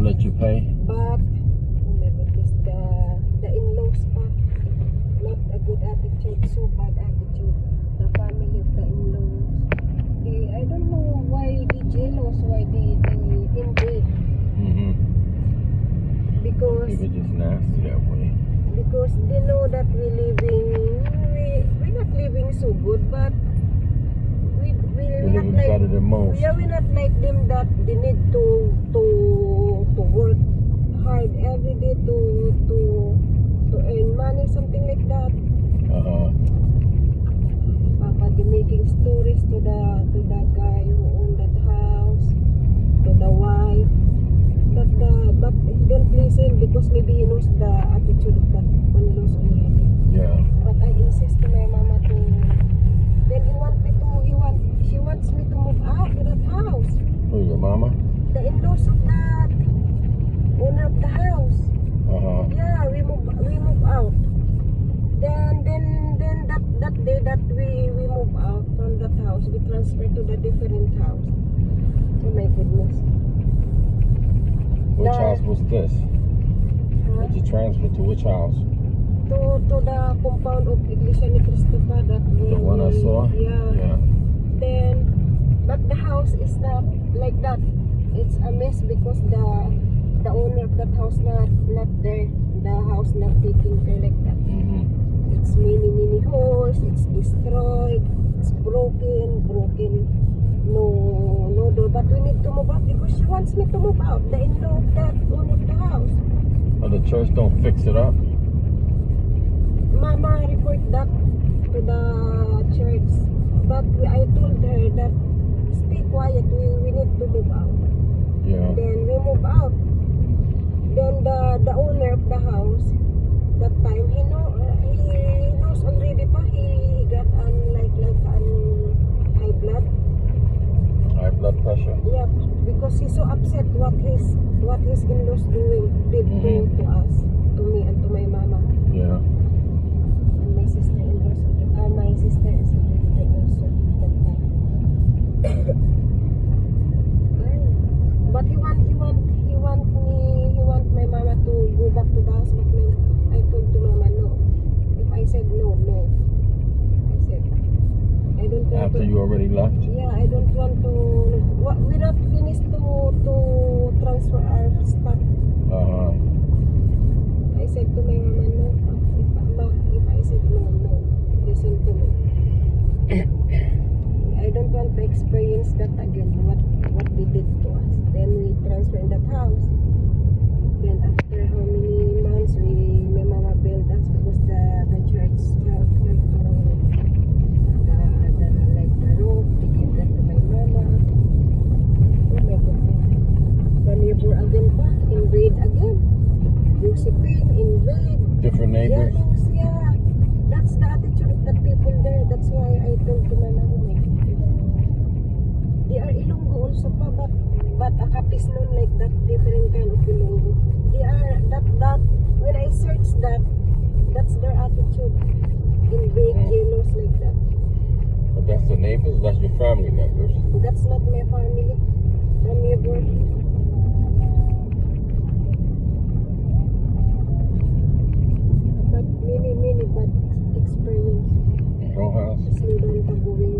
won't let you pay? But, oh my goodness, the in-laws pa, not a good attitude, so bad attitude. The family of the in-laws. I don't know why they jealous, why they invade. Mm-hmm. Because People just nasty that way. because they know that we're not living so good, but we're We're not living like better than most. yeah, we're not like them that they need to work hard every day to earn money, something like that. Papa, they making stories to the guy who owned that house, to the wife. But he don't listen because maybe he knows the attitude of that in-laws already. Yeah. But I insist to my mama to. Then she wants me to move out to that house. Who, your mama? The in-laws of that owner of the house. Yeah, we move out. Then that day that we move out from that house, we transfer to the different house. Oh my goodness. Which house was this? Huh? Did you transfer to which house? To the compound of Iglesia ni Cristobal that The one I saw? Yeah. Then, but the house is not like that. It's a mess because the owner of that house not there. The house not taking care like that. Mm-hmm. It's many holes. It's destroyed. It's broken. No door. But we need to move out because she wants me to move out. The in-law of that owner of the house. Oh, the church don't fix it up? Mama report that to the church, but I told her that stay quiet, we need to move out. Yeah. Then we move out. Then the owner of the house, that time he knows already pa he got like high blood. High blood pressure? Yeah, because he's so upset what his in-laws did to us, to me and to my mama. Yeah. My sister-in-law my sister is already also that time. But he want my mama to go back to the house, but I told to mama no. If I said no. I said I don't want After to. you already left? Yeah, I don't want to. We're not finished to transfer our stuff. I said to my mama no. If I said no, listen to me. I don't want to experience that again, what they did to us. Then we transferred that house. Then after how many months, my mama built us because the church have like the roof. They gave that to my mama. Oh my goodness. The neighbor again pa, invade again. Josephine, invade. Different neighbors? Yeah. That's the attitude of the people there. That's why I told to my mama, they are Ilonggo also pa, but a kapis nun like that, different kind of Ilonggo. They are that when I search that's their attitude. Invade, jealous like that. But that's the neighbors? That's your family members? That's not my family. The neighbor. But many bad experience. Your house? Slow down pag-uwi